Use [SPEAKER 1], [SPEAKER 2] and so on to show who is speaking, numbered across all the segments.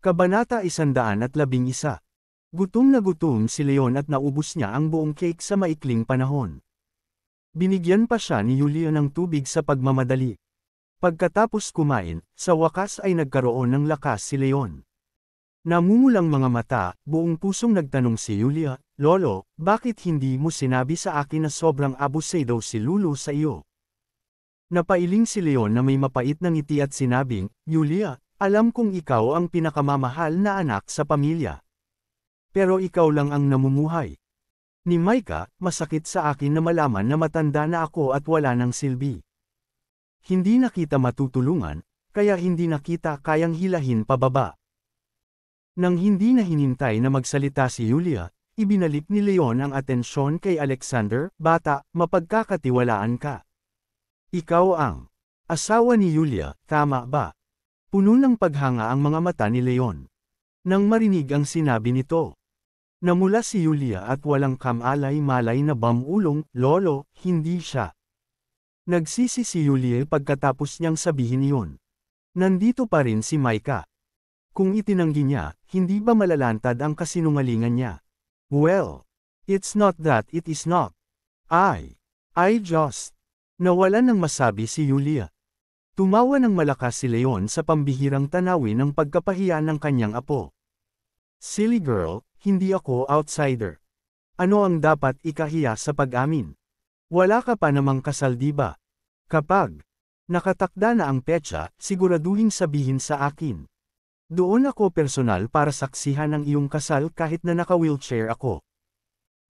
[SPEAKER 1] Kabanata 111. Gutom na gutom si Leon at naubos niya ang buong cake sa maikling panahon. Binigyan pa siya ni Yulia ng tubig sa pagmamadali. Pagkatapos kumain, sa wakas ay nagkaroon ng lakas si Leon. Namumulang mga mata, buong pusong nagtanong si Yulia, "Lolo, bakit hindi mo sinabi sa akin na sobrang abusado si Lulu sa iyo?" Napailing si Leon na may mapait na ngiti at sinabing, "Yulia, alam kong ikaw ang pinakamamahal na anak sa pamilya. Pero ikaw lang ang namumuhay. Ni Micah, masakit sa akin na malaman na matanda na ako at wala ng silbi. Hindi na kita matutulungan, kaya hindi na kita kayang hilahin pababa." Nang hindi na hinintay na magsalita si Yulia, ibinalik ni Leon ang atensyon kay Alexander, "Bata, mapagkakatiwalaan ka. Ikaw ang asawa ni Yulia, tama ba?" Puno ng paghanga ang mga mata ni Leon. Nang marinig ang sinabi nito, namula si Yulia at walang kamalay-malay na bamulong, "Lolo, hindi siya." Nagsisi si Yulia pagkatapos niyang sabihin iyon. Nandito pa rin si Micah. Kung itinanggi niya, hindi ba malalantad ang kasinungalingan niya? "Well, it's not that it is not. I just..." Nawalan ng masabi si Yulia. Tumawa ng malakas si Leon sa pambihirang tanawin ng pagkapahiya ng kanyang apo. "Silly girl, hindi ako outsider. Ano ang dapat ikahiya sa pag-amin? Wala ka pa namang kasal, di ba? Kapag nakatakda na ang petsa, siguraduhin sabihin sa akin. Doon ako personal para saksihan ang iyong kasal kahit na naka-wheelchair ako."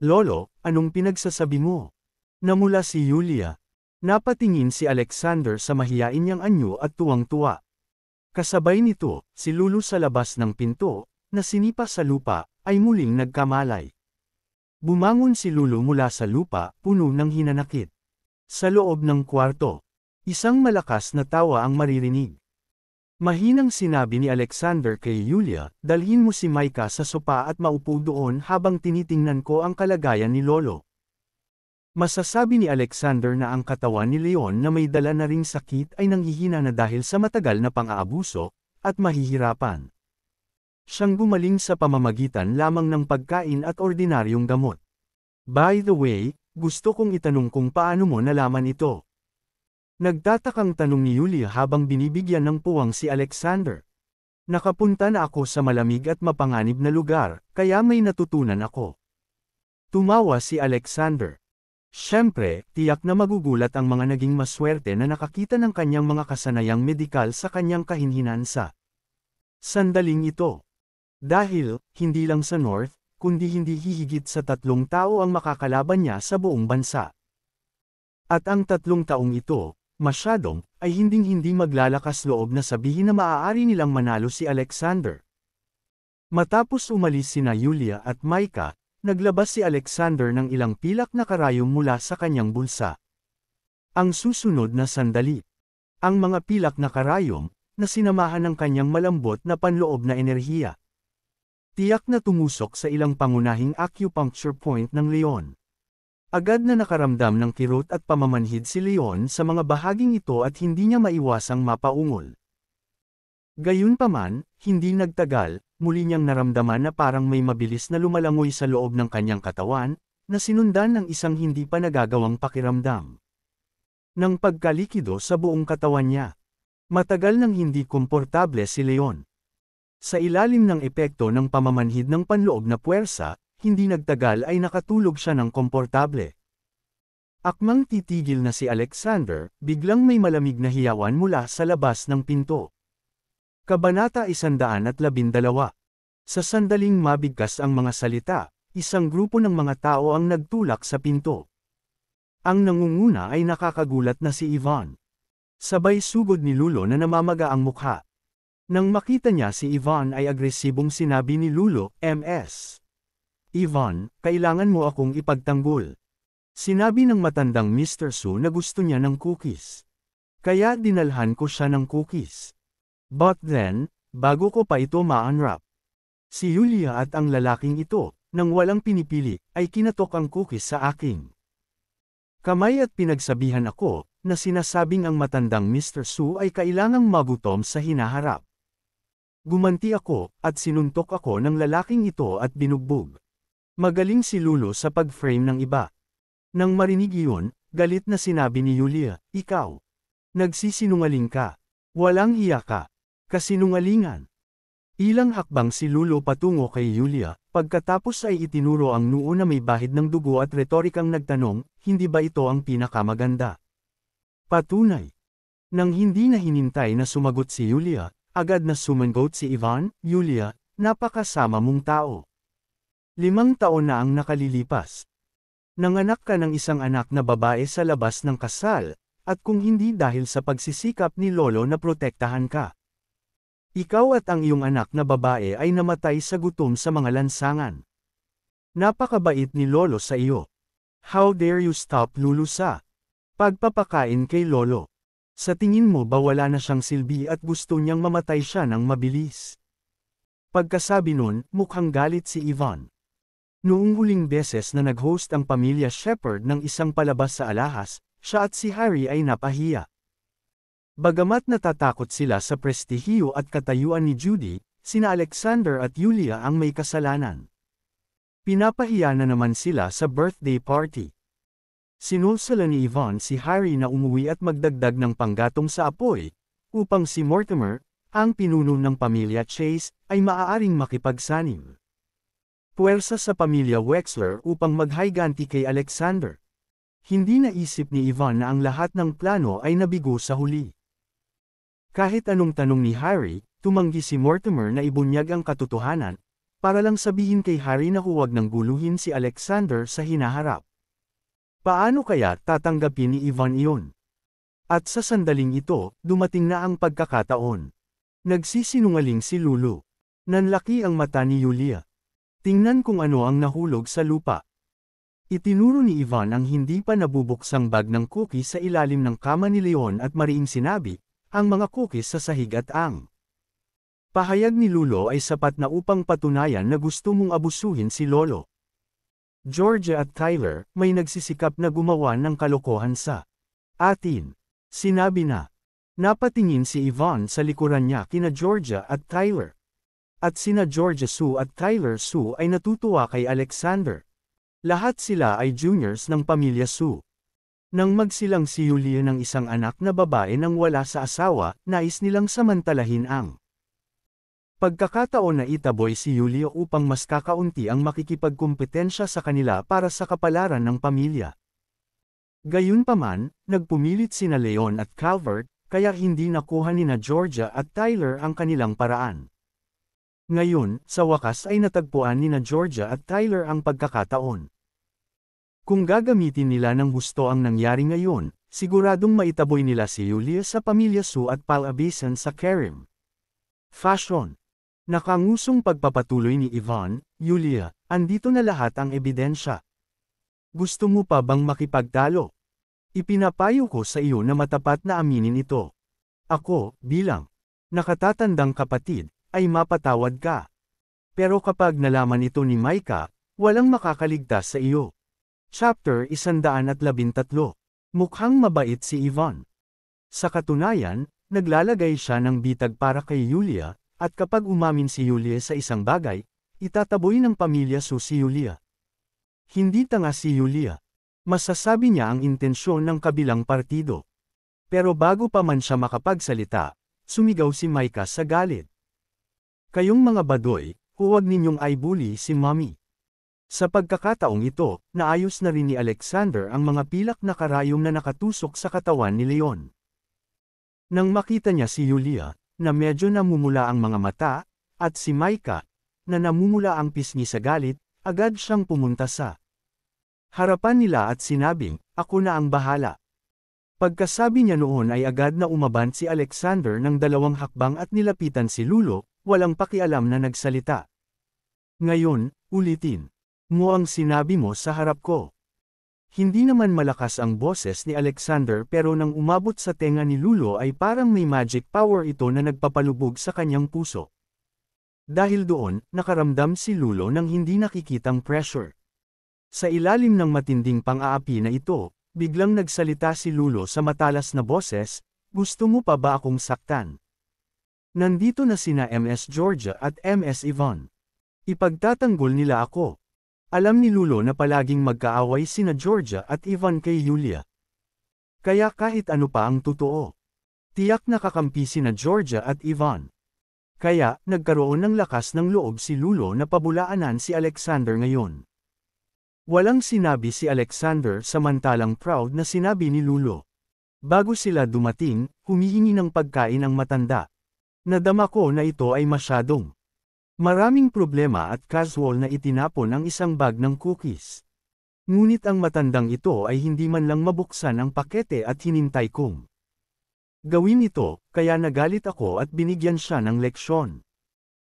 [SPEAKER 1] "Lolo, anong pinagsasabi mo?" Namula si Yulia. Napatingin si Alexander sa mahiyain niyang anyo at tuwang-tuwa. Kasabay nito, si Lulu sa labas ng pinto, na sinipa sa lupa, ay muling nagkamalay. Bumangon si Lulu mula sa lupa, puno ng hinanakit. Sa loob ng kwarto, isang malakas na tawa ang maririnig. Mahinang sinabi ni Alexander kay Yulia, "Dalhin mo si Micah sa sopa at maupo doon habang tinitingnan ko ang kalagayan ni Lolo." Masasabi ni Alexander na ang katawan ni Leon na may dala na ring sakit ay nanghihina na dahil sa matagal na pang-aabuso, at mahihirapan siyang gumaling sa pamamagitan lamang ng pagkain at ordinaryong gamot. "By the way, gusto kong itanong kung paano mo nalaman ito?" Nagtatakang tanong ni Yulia habang binibigyan ng puwang si Alexander. "Nakapunta na ako sa malamig at mapanganib na lugar, kaya may natutunan ako." Tumawa si Alexander. Siyempre, tiyak na magugulat ang mga naging maswerte na nakakita ng kanyang mga kasanayang medikal sa kanyang kahinhinan sa sandaling ito. Dahil, hindi lang sa North, kundi hindi hihigit sa 3 tao ang makakalaban niya sa buong bansa. At ang 3 taong ito, masyadong, ay hinding-hindi maglalakas loob na sabihin na maaari nilang manalo si Alexander. Matapos umalis sina Yulia at Micah, naglabas si Alexander ng ilang pilak na karayom mula sa kanyang bulsa. Ang susunod na sandali, ang mga pilak na karayom, na sinamahan ng kanyang malambot na panloob na enerhiya, tiyak na tumusok sa ilang pangunahing acupuncture point ng Leon. Agad na nakaramdam ng kirot at pamamanhid si Leon sa mga bahaging ito at hindi niya maiwasang mapaungol. Gayunpaman, hindi nagtagal, muli niyang naramdaman na parang may mabilis na lumalangoy sa loob ng kanyang katawan, na sinundan ng isang hindi pa nagagawang pakiramdam ng pagkalikido sa buong katawan niya. Matagal nang hindi komportable si Leon. Sa ilalim ng epekto ng pamamanhid ng panloob na puwersa, hindi nagtagal ay nakatulog siya ng komportable. Akmang titigil na si Alexander, biglang may malamig na hiyawan mula sa labas ng pinto. Kabanata 112. Sa sandaling mabigkas ang mga salita, isang grupo ng mga tao ang nagtulak sa pinto. Ang nangunguna ay nakakagulat na si Ivan. Sabay sugod ni Lulo na namamaga ang mukha. Nang makita niya si Ivan ay agresibong sinabi ni Lulo, "Ms. Ivan, kailangan mo akong ipagtanggol." Sinabi ng matandang Mr. Su na gusto niya ng cookies. Kaya dinalhan ko siya ng cookies. But then, bago ko pa ito ma-unwrap, si Yulia at ang lalaking ito, nang walang pinipili, ay kinatok ang cookies sa aking kamay at pinagsabihan ako, na sinasabing ang matandang Mr. Su ay kailangang magutom sa hinaharap. Gumanti ako, at sinuntok ako ng lalaking ito at binugbog. Magaling si Lulo sa pag-frame ng iba. Nang marinig iyon, galit na sinabi ni Yulia, ikaw. Nagsisinungaling ka. Walang hiya ka. Kasinungalingan. Ilang hakbang si Lulo patungo kay Yulia, pagkatapos ay itinuro ang noo na may bahid ng dugo at retorikang nagtanong, hindi ba ito ang pinakamaganda? Patunay. Nang hindi na hinintay na sumagot si Yulia, agad na sumagot si Ivan, Yulia, napakasama mong tao. 5 taon na ang nakalilipas. Nanganak ka ng isang anak na babae sa labas ng kasal, at kung hindi dahil sa pagsisikap ni Lolo na protektahan ka. Ikaw at ang iyong anak na babae ay namatay sa gutom sa mga lansangan. Napakabait ni Lolo sa iyo. How dare you stop Lulu sa pagpapakain kay Lolo? Sa tingin mo ba wala na siyang silbi at gusto niyang mamatay siya ng mabilis? Pagkasabi nun, mukhang galit si Ivan. Noong huling beses na nag-host ang pamilya Shepherd ng isang palabas sa alahas, siya at si Harry ay napahiya. Bagamat natatakot sila sa prestihiyo at katayuan ni Judy, sina Alexander at Yulia ang may kasalanan. Pinapahiya na naman sila sa birthday party. Sinulsala ni Ivan si Harry na umuwi at magdagdag ng panggatong sa apoy, upang si Mortimer, ang pinuno ng pamilya Chase, ay maaaring makipagsanim. Puwersa sa pamilya Wexler upang maghayganti kay Alexander. Hindi naisip ni Ivan na ang lahat ng plano ay nabigo sa huli. Kahit anong tanong ni Harry, tumanggi si Mortimer na ibunyag ang katotohanan, para lang sabihin kay Harry na huwag nang guluhin si Alexander sa hinaharap. Paano kaya tatanggapin ni Ivan iyon? At sa sandaling ito, dumating na ang pagkakataon. Nagsisinungaling si Lulu. Nanlaki ang mata ni Yulia. Tingnan kung ano ang nahulog sa lupa. Itinuro ni Ivan ang hindi pa nabubuksang bag ng cookies sa ilalim ng kama ni Leon at mariing sinabi, ang mga cookies sa sahig at ang pahayag ni Lulo ay sapat na upang patunayan na gusto mong abusuhin si Lolo. Georgia at Tyler, may nagsisikap na gumawa ng kalokohan sa atin. Sinabi na. Napatingin si Ivan sa likuran niya kina Georgia at Tyler. At sina Georgia Sue at Tyler Sue ay natutuwa kay Alexander. Lahat sila ay juniors ng pamilya Sue. Nang magsilang si Yulia ng isang anak na babae nang wala sa asawa, nais nilang samantalahin ang pagkakataon na itaboy si Yulia upang mas kakaunti ang makikipagkumpetensya sa kanila para sa kapalaran ng pamilya. Gayunpaman, nagpumilit sina Leon at Calvert, kaya hindi nakuha ni na Georgia at Tyler ang kanilang paraan. Ngayon, sa wakas ay natagpuan ni na Georgia at Tyler ang pagkakataon. Kung gagamitin nila ng gusto ang nangyari ngayon, siguradong maitaboy nila si Yulia sa pamilya Sue at palabisan sa Karim. Fashion. Nakangusong pagpapatuloy ni Ivan, Yulia, andito na lahat ang ebidensya. Gusto mo pa bang makipagtalo? Ipinapayo ko sa iyo na matapat na aminin ito. Ako, bilang nakatatandang kapatid, ay mapatawad ka. Pero kapag nalaman ito ni Micah, walang makakaligtas sa iyo. Chapter 113. Mukhang mabait si Ivan. Sa katunayan, naglalagay siya ng bitag para kay Yulia, at kapag umamin si Yulia sa isang bagay, itataboy ng pamilya Sue si Yulia. Hindi tanga si Yulia. Masasabi niya ang intensyon ng kabilang partido. Pero bago pa man siya makapagsalita, sumigaw si Micah sa galit. Kayong mga badoy, huwag ninyong i-bully si Mommy. Sa pagkakataong ito, naayos na rin ni Alexander ang mga pilak na karayom na nakatusok sa katawan ni Leon. Nang makita niya si Yulia, na medyo namumula ang mga mata, at si Micah, na namumula ang pisngi sa galit, agad siyang pumunta sa harapan nila at sinabing, ako na ang bahala. Pagkasabi niya noon ay agad na umaban si Alexander ng 2 hakbang at nilapitan si Lulo, walang pakialam na nagsalita. Ngayon, ulitin mo ang sinabi mo sa harap ko. Hindi naman malakas ang boses ni Alexander pero nang umabot sa tenga ni Lulo ay parang may magic power ito na nagpapalubog sa kanyang puso. Dahil doon, nakaramdam si Lulo ng hindi nakikitang pressure. Sa ilalim ng matinding pang-aapi na ito, biglang nagsalita si Lulo sa matalas na boses, gusto mo pa ba akong saktan? Nandito na sina MS Georgia at MS Yvonne. Ipagtatanggol nila ako. Alam ni Lulo na palaging magkaaway sina Georgia at Yvonne kay Yulia. Kaya kahit ano pa ang totoo, tiyak na kakampi sina Georgia at Yvonne. Kaya, nagkaroon ng lakas ng loob si Lulo na pabulaanan si Alexander ngayon. Walang sinabi si Alexander samantalang proud na sinabi ni Lulo. Bago sila dumating, humihingi ng pagkain ang matanda. Nadama ko na ito ay masyadong maraming problema at casual na itinapon ang isang bag ng cookies. Ngunit ang matandang ito ay hindi man lang mabuksan ang pakete at hinintay kong gawin ito, kaya nagalit ako at binigyan siya ng leksyon.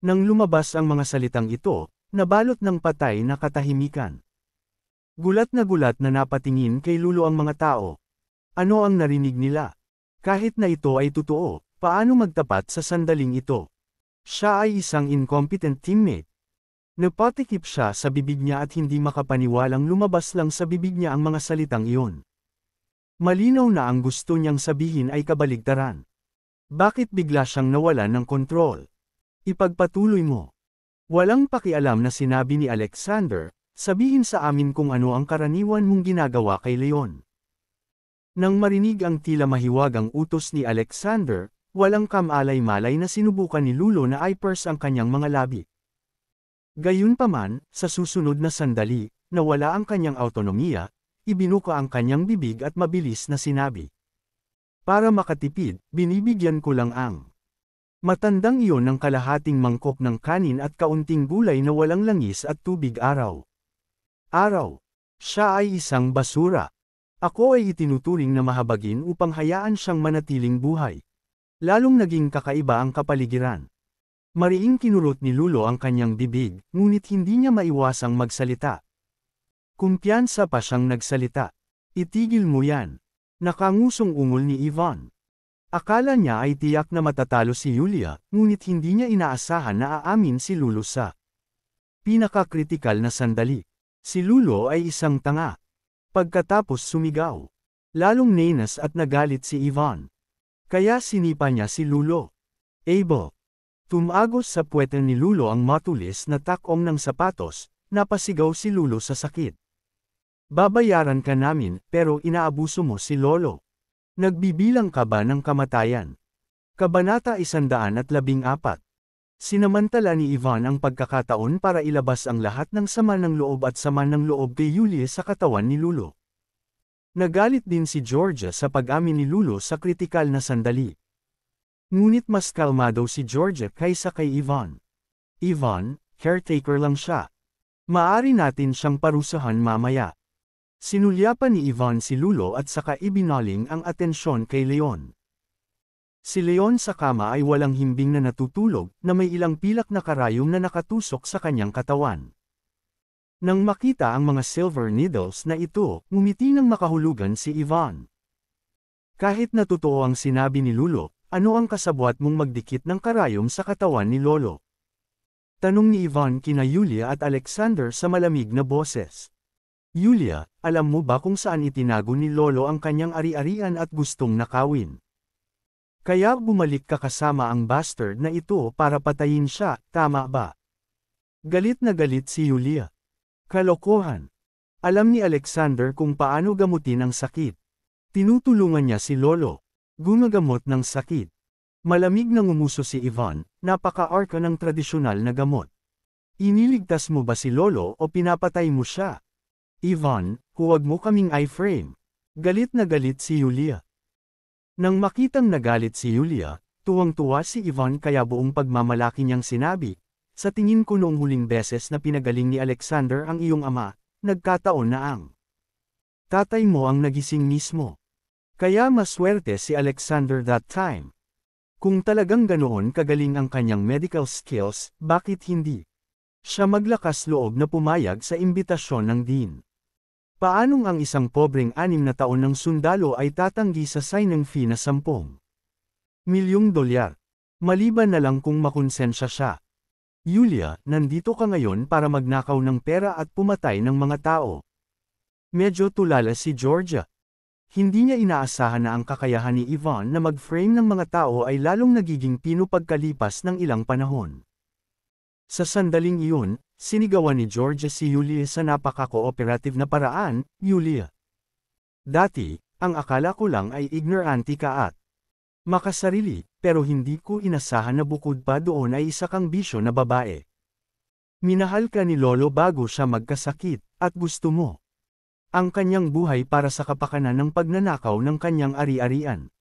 [SPEAKER 1] Nang lumabas ang mga salitang ito, nabalot ng patay na katahimikan. Gulat na napatingin kay Lulo ang mga tao. Ano ang narinig nila? Kahit na ito ay totoo, paano magtapat sa sandaling ito? Siya ay isang incompetent teammate. Napatikip siya sa bibig niya at hindi makapaniwalang lumabas lang sa bibig niya ang mga salitang iyon. Malinaw na ang gusto niyang sabihin ay kabaligtaran. Bakit bigla siyang nawalan ng kontrol? Ipagpatuloy mo. Walang pakialam na sinabi ni Alexander, sabihin sa amin kung ano ang karaniwan mong ginagawa kay Leon. Nang marinig ang tila mahiwagang utos ni Alexander, walang kamalay-malay na sinubukan ni Lulo na i-purse ang kanyang mga labi. Gayunpaman, sa susunod na sandali, nawala ang kanyang autonomiya, ibinuka ang kanyang bibig at mabilis na sinabi. Para makatipid, binibigyan ko lang ang matandang iyon ng kalahating mangkok ng kanin at kaunting gulay na walang langis at tubig araw. Araw. Siya ay isang basura. Ako ay itinuturing na mahabagin upang hayaan siyang manatiling buhay. Lalong naging kakaiba ang kapaligiran. Mariing kinurot ni Lulo ang kanyang bibig, ngunit hindi niya maiwasang magsalita. Kumpiyansa pa siyang nagsalita. Itigil mo yan. Nakangusong ungol ni Yvonne. Akala niya ay tiyak na matatalo si Yulia, ngunit hindi niya inaasahan na aamin si Lulo sa pinakakritikal na sandali. Si Lulo ay isang tanga. Pagkatapos sumigaw. Lalong nenas at nagalit si Yvonne. Kaya sinipa niya si Lulo. Abel. Tumagos sa puwet ni Lulo ang matulis na takong ng sapatos, napasigaw si Lulo sa sakit. Babayaran ka namin, pero inaabuso mo si Lolo. Nagbibilang ka ba ng kamatayan? Kabanata 114. Sinamantala ni Yvonne ang pagkakataon para ilabas ang lahat ng sama ng loob at sama ng loob kay Yulia sa katawan ni Lulo. Nagalit din si Georgia sa pag-amin ni Lulo sa kritikal na sandali. Ngunit mas kalmado si Georgia kaysa kay Yvonne. Yvonne, caretaker lang siya. Maari natin siyang parusahan mamaya. Sinulyapan ni Yvonne si Lulo at saka ibinaling ang atensyon kay Leon. Si Leon sa kama ay walang himbing na natutulog na may ilang pilak na karayom na nakatusok sa kanyang katawan. Nang makita ang mga silver needles na ito, ngumiti ng makahulugan si Yvonne. Kahit na totoo ang sinabi ni Lulo, ano ang kasabwat mong magdikit ng karayom sa katawan ni Lolo? Tanong ni Yvonne kina Yulia at Alexander sa malamig na boses. Yulia, alam mo ba kung saan itinago ni Lolo ang kanyang ari-arian at gustong nakawin? Kaya bumalik ka kasama ang bastard na ito para patayin siya, tama ba? Galit na galit si Yulia. Kalokohan. Alam ni Alexander kung paano gamutin ang sakit. Tinutulungan niya si Lolo. Gumagamot ng sakit. Malamig na ngumuso si Yvonne, napaka-arka ng tradisyonal na gamot. Iniligtas mo ba si Lolo o pinapatay mo siya? Yvonne, huwag mo kaming i-frame. Galit na galit si Yulia. Nang makitang nagalit si Yulia, tuwang-tuwa si Yvonne kaya buong pagmamalaki niyang sinabi, sa tingin ko noong huling beses na pinagaling ni Alexander ang iyong ama, nagkataon na ang tatay mo ang nagising mismo. Kaya maswerte si Alexander that time. Kung talagang ganoon kagaling ang kanyang medical skills, bakit hindi siya maglakas loob na pumayag sa imbitasyon ng dean? Paanong ang isang pobreng 6 na taon ng sundalo ay tatanggi sa signing fee na 10 milyong dolyar? Maliban na lang kung makonsensya siya. Yulia, nandito ka ngayon para magnakaw ng pera at pumatay ng mga tao. Medyo tulala si Georgia. Hindi niya inaasahan na ang kakayahan ni Ivan na mag-frame ng mga tao ay lalong nagiging pino pagkalipas ng ilang panahon. Sa sandaling iyon, sinigawan ni Georgia si Yulia sa napaka-cooperative na paraan. Yulia. Dati, ang akala ko lang ay ignorante ka at makasarili, pero hindi ko inasahan na bukod pa doon ay isa kang bisyo na babae. Minahal ka ni Lolo bago siya magkasakit, at gusto mo ang kanyang buhay para sa kapakanan ng pagnanakaw ng kanyang ari-arian.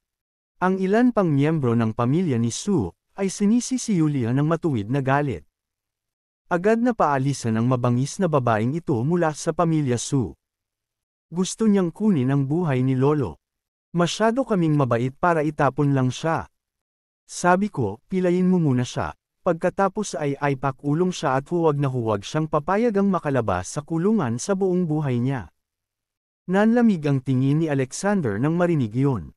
[SPEAKER 1] Ang ilan pang miyembro ng pamilya ni Sue ay sinisi si Yulia ng matuwid na galit. Agad na paalisan ang mabangis na babaeng ito mula sa pamilya Sue. Gusto niyang kunin ang buhay ni Lolo. Masyado kaming mabait para itapon lang siya. Sabi ko, pilayin mo muna siya. Pagkatapos ay ipakulong siya at huwag na huwag siyang papayagang makalabas sa kulungan sa buong buhay niya. Nanlamig ang tingin ni Alexander nang marinig iyon.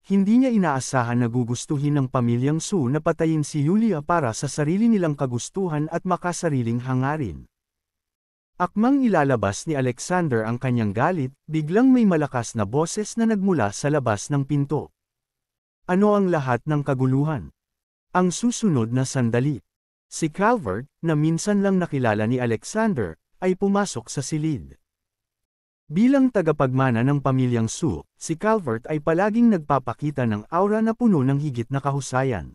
[SPEAKER 1] Hindi niya inaasahan na gugustuhin ng pamilyang Sue na patayin si Yulia para sa sarili nilang kagustuhan at makasariling hangarin. Akmang ilalabas ni Alexander ang kanyang galit, biglang may malakas na boses na nagmula sa labas ng pinto. Ano ang lahat ng kaguluhan? Ang susunod na sandali. Si Calvert, na minsan lang nakilala ni Alexander, ay pumasok sa silid. Bilang tagapagmana ng pamilyang Sue, si Calvert ay palaging nagpapakita ng aura na puno ng higit na kahusayan.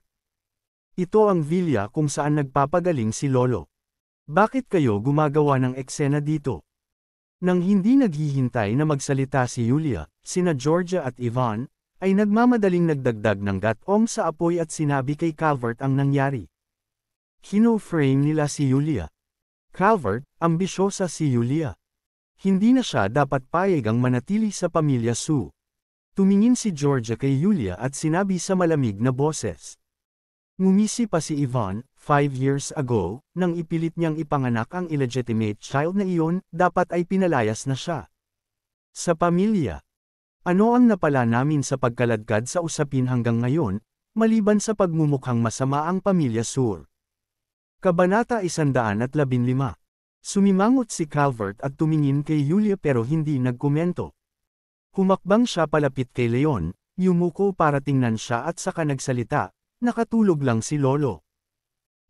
[SPEAKER 1] Ito ang villa kung saan nagpapagaling si Lolo. Bakit kayo gumagawa ng eksena dito? Nang hindi naghihintay na magsalita si Yulia, sina Georgia at Ivan, ay nagmamadaling nagdagdag ng gatong sa apoy at sinabi kay Calvert ang nangyari. Kino-frame nila si Yulia. Calvert, ambisyosa si Yulia. Hindi na siya dapat payagang manatili sa pamilya Sue. Tumingin si Georgia kay Yulia at sinabi sa malamig na boses. Ngumisi pa si Ivan, 5 years ago, nang ipilit niyang ipanganak ang illegitimate child na iyon, dapat ay pinalayas na siya. Sa pamilya. Ano ang napala namin sa pagkaladkad sa usapin hanggang ngayon, maliban sa pagmumukhang masama ang pamilya Sue? Kabanata 115. Sumimangot si Calvert at tumingin kay Yulia pero hindi nagkomento. Humakbang siya palapit kay Leon, yumuko para tingnan siya at saka nagsalita, nakatulog lang si Lolo.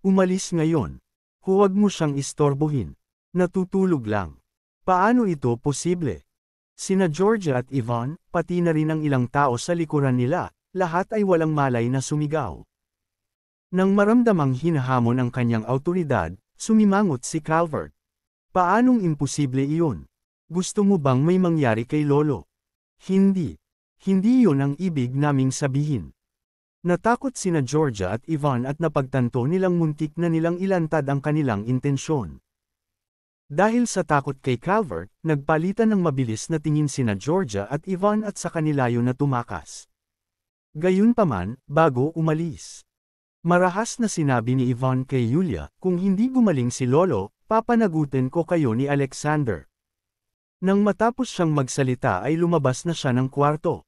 [SPEAKER 1] Umalis ngayon. Huwag mo siyang istorbohin. Natutulog lang. Paano ito posible? Sina Georgia at Ivan, pati na rin ang ilang tao sa likuran nila, lahat ay walang malay na sumigaw. Nang maramdamang hinahamon ang kanyang awtoridad, sumimangot si Calvert. Paanong imposible iyon? Gusto mo bang may mangyari kay Lolo? Hindi. Hindi iyon ang ibig naming sabihin. Natakot sina Georgia at Ivan at napagtanto nilang muntik na nilang ilantad ang kanilang intensyon. Dahil sa takot kay Calvert, nagpalitan ng mabilis na tingin sina Georgia at Ivan at sa kanilayo na tumakas. Gayunpaman, bago umalis. Marahas na sinabi ni Ivan kay Yulia, kung hindi gumaling si Lolo, papanagutin ko kayo ni Alexander. Nang matapos siyang magsalita ay lumabas na siya ng kwarto.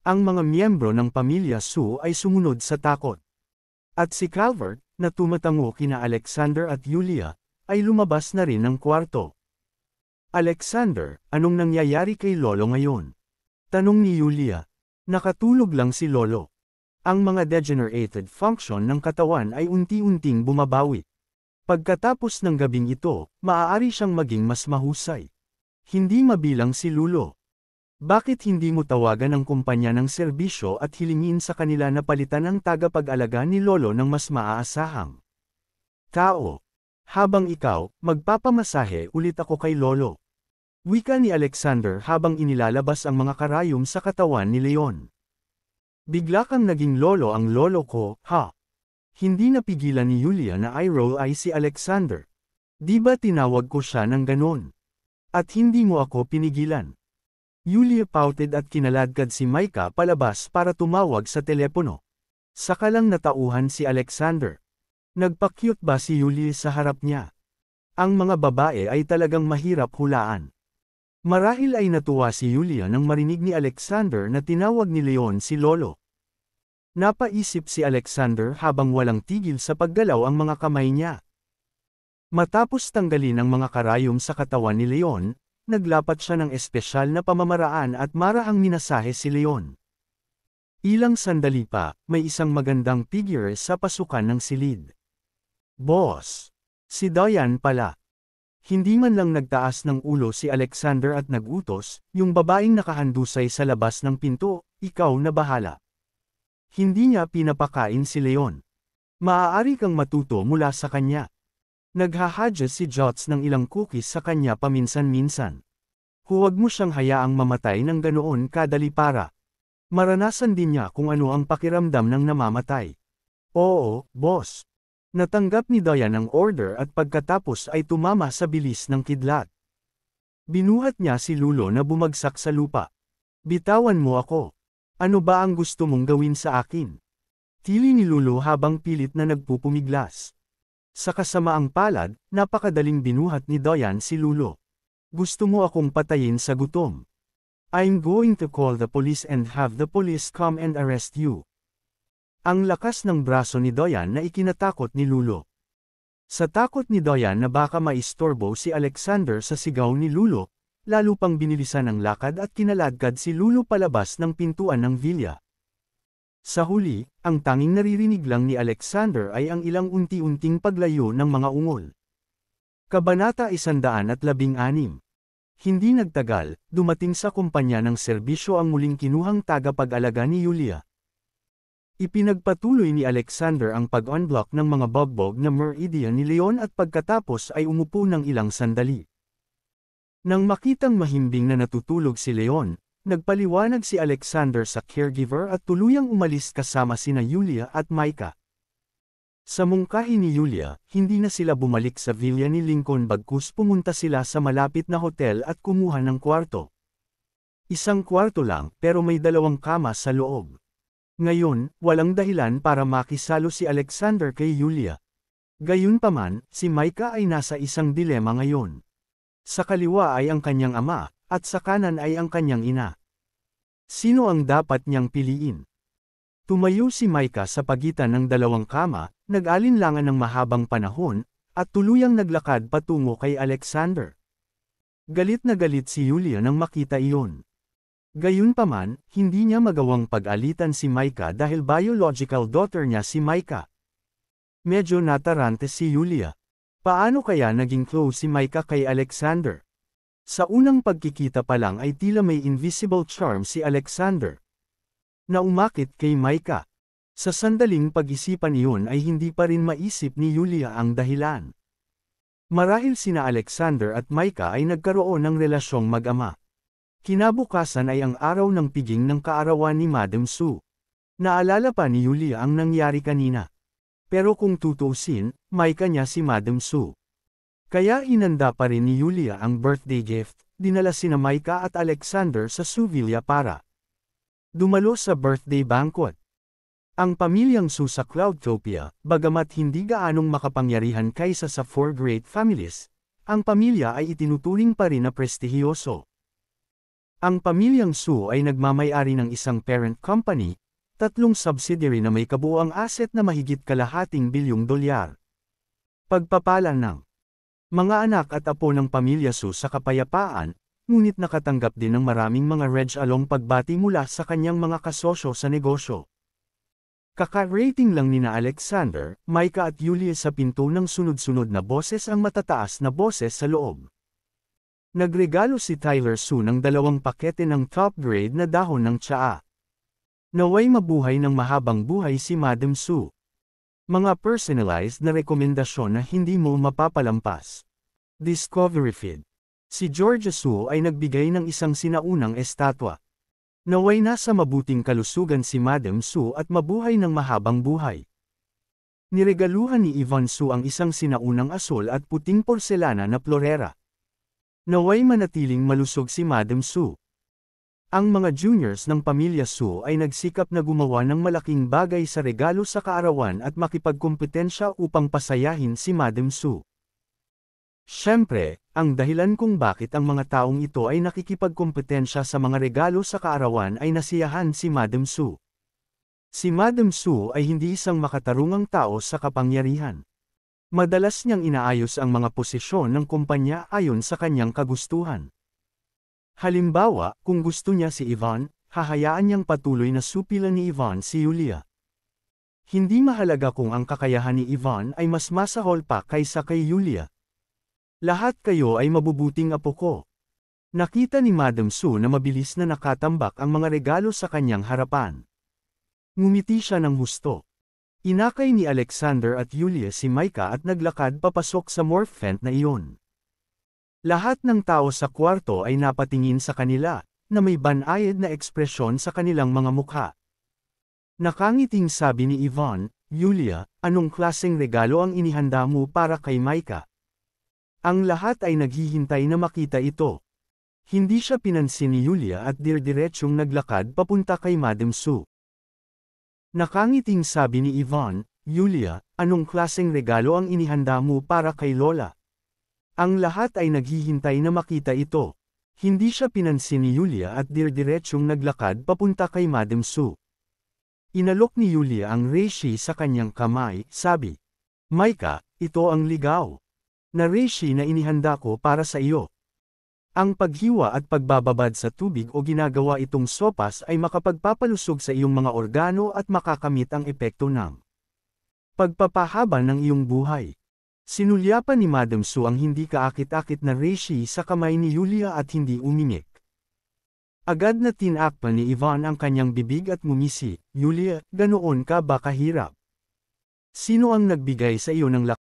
[SPEAKER 1] Ang mga miyembro ng pamilya Sue ay sumunod sa takot. At si Calvert, na tumatango kina Alexander at Yulia, ay lumabas na rin ng kwarto. Alexander, anong nangyayari kay Lolo ngayon? Tanong ni Yulia. Nakatulog lang si Lolo. Ang mga degenerated function ng katawan ay unti-unting bumabawi. Pagkatapos ng gabing ito, maaari siyang maging mas mahusay. Hindi mabilang si Lolo. Bakit hindi mo tawagan ang kumpanya ng serbisyo at hilingin sa kanila na palitan ang tagapag-alaga ni Lolo ng mas maaasahang tao? Habang ikaw, magpapamasahe ulit ako kay Lolo. Wika ni Alexander habang inilalabas ang mga karayom sa katawan ni Leon. Bigla kang naging lolo ang lolo ko, ha? Hindi napigilan ni Yulia na i-roll ay si Alexander. Di ba tinawag ko siya ng ganon? At hindi mo ako pinigilan. Yulia pouted at kinaladkad si Micah palabas para tumawag sa telepono. Saka lang natauhan si Alexander. Nagpa-cute ba si Yulia sa harap niya? Ang mga babae ay talagang mahirap hulaan. Marahil ay natuwa si Yulia nang marinig ni Alexander na tinawag ni Leon si Lolo. Napaisip si Alexander habang walang tigil sa paggalaw ang mga kamay niya. Matapos tanggalin ang mga karayom sa katawan ni Leon, naglapat siya ng espesyal na pamamaraan at marahang minasahe si Leon. Ilang sandali pa, may isang magandang figure sa pasukan ng silid. Boss! Si Diane pala. Hindi man lang nagtaas ng ulo si Alexander at nagutos, yung babaeng nakahandusay sa labas ng pinto, ikaw na bahala. Hindi niya pinapakain si Leon. Maaari kang matuto mula sa kanya. Naghahadya si Jots ng ilang cookies sa kanya paminsan-minsan. Huwag mo siyang hayaang mamatay ng ganoon kadali para maranasan din niya kung ano ang pakiramdam ng namamatay. Oo, boss. Natanggap ni Diane ang order at pagkatapos ay tumama sa bilis ng kidlat. Binuhat niya si Lulo na bumagsak sa lupa. Bitawan mo ako. Ano ba ang gusto mong gawin sa akin? Tili ni Lulo habang pilit na nagpupumiglas. Sa kasamaang palad, napakadaling binuhat ni Diane si Lulo. Gusto mo akong patayin sa gutom? I'm going to call the police and have the police come and arrest you. Ang lakas ng braso ni Diane na ikinatakot ni Lulo. Sa takot ni Diane na baka maistorbo si Alexander sa sigaw ni Lulo, lalo pang binilisan ang lakad at kinaladkad si Lulo palabas ng pintuan ng villa. Sa huli, ang tanging naririnig lang ni Alexander ay ang ilang unti-unting paglayo ng mga ungol. Kabanata 116. Hindi nagtagal, dumating sa kumpanya ng serbisyo ang muling kinuhang tagapag-alaga ni Yulia. Ipinagpatuloy ni Alexander ang pag-unblock ng mga bugbog na meridian ni Leon at pagkatapos ay umupo ng ilang sandali. Nang makitang mahimbing na natutulog si Leon, nagpaliwanag si Alexander sa caregiver at tuluyang umalis kasama sina Yulia at Micah. Sa mungkahi ni Yulia, hindi na sila bumalik sa villa ni Lincoln bagkus pumunta sila sa malapit na hotel at kumuha ng kwarto. Isang kwarto lang pero may 2 kama sa loob. Ngayon, walang dahilan para makisalo si Alexander kay Yulia. Gayunpaman, si Micah ay nasa isang dilema ngayon. Sa kaliwa ay ang kanyang ama, at sa kanan ay ang kanyang ina. Sino ang dapat niyang piliin? Tumayo si Micah sa pagitan ng 2 kama, nag-alinlangan ng mahabang panahon, at tuluyang naglakad patungo kay Alexander. Galit na galit si Yulia nang makita iyon. Gayunpaman, hindi niya magawang pag-alitan si Micah dahil biological daughter niya si Micah. Medyo natarante si Yulia. Paano kaya naging close si Micah kay Alexander? Sa unang pagkikita pa lang ay tila may invisible charm si Alexander na umakit kay Micah. Sa sandaling pag-isipan iyon ay hindi pa rin maisip ni Yulia ang dahilan. Marahil sina Alexander at Micah ay nagkaroon ng relasyong mag-ama. Kinabukasan ay ang araw ng piging ng kaarawan ni Madam Sue. Naalala pa ni Yulia ang nangyari kanina. Pero kung tutuusin, Micah niya si Madam Sue. Kaya inanda pa rin ni Yulia ang birthday gift, dinala sina Micah at Alexander sa Sue Villa para dumalo sa birthday banquet. Ang pamilyang Sue sa Cloudtopia, bagamat hindi gaanong makapangyarihan kaysa sa 4 great families, ang pamilya ay itinuturing pa rin na prestihiyoso. Ang pamilyang Sue ay nagmamay-ari ng isang parent company, 3 subsidiary na may kabuuang asset na mahigit $250 bilyong. Pagpapala ng mga anak at apo ng pamilya Sue sa kapayapaan, ngunit nakatanggap din ng maraming mga reg-along pagbati mula sa kanyang mga kasosyo sa negosyo. Kaka-rating lang nina Alexander, Micah at Yulia sa pinto ng sunod-sunod na boses ang matataas na boses sa loob. Nagregalo si Tyler Sue ng 2 pakete ng top-grade na dahon ng tsaa. Naway mabuhay ng mahabang buhay si Madam Sue. Mga personalized na rekomendasyon na hindi mo mapapalampas. Discovery Feed. Si Georgia Sue ay nagbigay ng isang sinaunang estatwa. Naway nasa mabuting kalusugan si Madam Sue at mabuhay ng mahabang buhay. Niregaluhan ni Yvonne Sue ang isang sinaunang asul at puting porselana na florera. Naway manatiling malusog si Madam Sue. Ang mga juniors ng pamilya Sue ay nagsikap na gumawa ng malaking bagay sa regalo sa kaarawan at makipagkompetensya upang pasayahin si Madam Sue. Siyempre, ang dahilan kung bakit ang mga taong ito ay nakikipagkompetensya sa mga regalo sa kaarawan ay nasiyahan si Madam Sue. Si Madam Sue ay hindi isang makatarungang tao sa kapangyarihan. Madalas niyang inaayos ang mga posisyon ng kumpanya ayon sa kanyang kagustuhan. Halimbawa, kung gusto niya si Ivan, hahayaan niyang patuloy na supilan ni Ivan si Yulia. Hindi mahalaga kung ang kakayahan ni Ivan ay mas masahol pa kaysa kay Yulia. Lahat kayo ay mabubuting apo ko. Nakita ni Madam Su na mabilis na nakatambak ang mga regalo sa kanyang harapan. Ngumiti siya ng husto. Inakay ni Alexander at Yulia si Micah at naglakad papasok sa morph vent na iyon. Lahat ng tao sa kwarto ay napatingin sa kanila, na may banayad na ekspresyon sa kanilang mga mukha. Nakangiting sabi ni Ivan, "Yulia, anong klaseng regalo ang inihanda mo para kay Micah?" Ang lahat ay naghihintay na makita ito. Hindi siya pinansin ni Yulia at dirdiretsyong naglakad papunta kay Madam Su. Nakangiting sabi ni Ivan, "Yulia, anong klaseng regalo ang inihanda mo para kay Lola?" Ang lahat ay naghihintay na makita ito. Hindi siya pinansin ni Yulia at dirdiretsyong naglakad papunta kay Madam Su. Inalok ni Yulia ang reishi sa kanyang kamay, sabi, "Micah, ito ang ligaw na reishi na inihanda ko para sa iyo." Ang paghiwa at pagbababad sa tubig o ginagawa itong sopas ay makapagpapalusog sa iyong mga organo at makakamit ang epekto ng pagpapahaba ng iyong buhay. Sinulyapan ni Madam Su ang hindi kaakit-akit na reishi sa kamay ni Yulia at hindi umimik. Agad na tinakpan ni Ivan ang kanyang bibig at ngumisi, "Yulia, ganoon ka ba kahirap? Sino ang nagbigay sa iyo ng lakas?"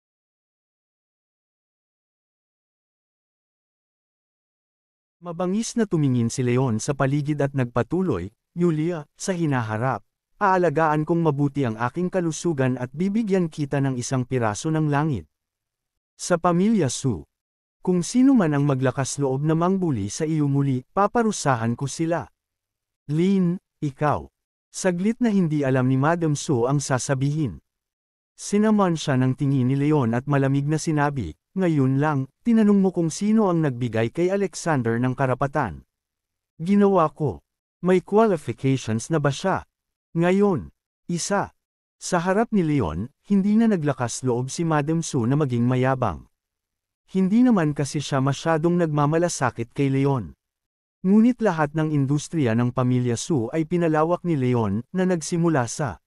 [SPEAKER 1] Mabangis na tumingin si Leon sa paligid at nagpatuloy, "Yulia, sa hinaharap, aalagaan kong mabuti ang aking kalusugan at bibigyan kita ng isang piraso ng langit." Sa pamilya Su, kung sino man ang maglakas loob na mangbuli sa iyo muli, paparusahan ko sila. Lin, ikaw. Saglit na hindi alam ni Madam Su ang sasabihin. Sinaman siya ng tingin ni Leon at malamig na sinabi, "Ngayon lang, tinanong mo kung sino ang nagbigay kay Alexander ng karapatan. Ginawa ko. May qualifications na ba siya?" Ngayon, isa. Sa harap ni Leon, hindi na naglakas loob si Madam Su na maging mayabang. Hindi naman kasi siya masyadong nagmamalasakit kay Leon. Ngunit lahat ng industriya ng pamilya Su ay pinalawak ni Leon na nagsimula sa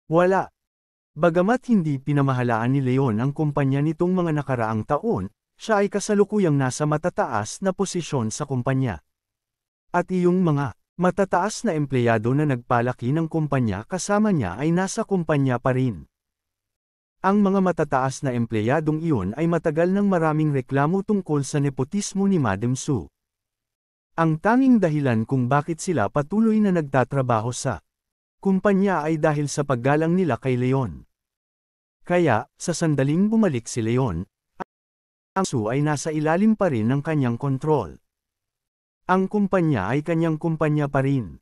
[SPEAKER 1] wala. Bagamat hindi pinamahalaan ni Leon ang kumpanya nitong mga nakaraang taon, siya ay kasalukuyang nasa matataas na posisyon sa kumpanya. At iyong mga matataas na empleyado na nagpalaki ng kumpanya kasama niya ay nasa kumpanya pa rin. Ang mga matataas na empleyadong iyon ay matagal ng maraming reklamo tungkol sa nepotismo ni Madam Su. Ang tanging dahilan kung bakit sila patuloy na nagtatrabaho sa kumpanya ay dahil sa paggalang nila kay Leon. Kaya, sa sandaling bumalik si Leon, ang Su ay nasa ilalim pa rin ng kanyang kontrol. Ang kumpanya ay kanyang kumpanya pa rin.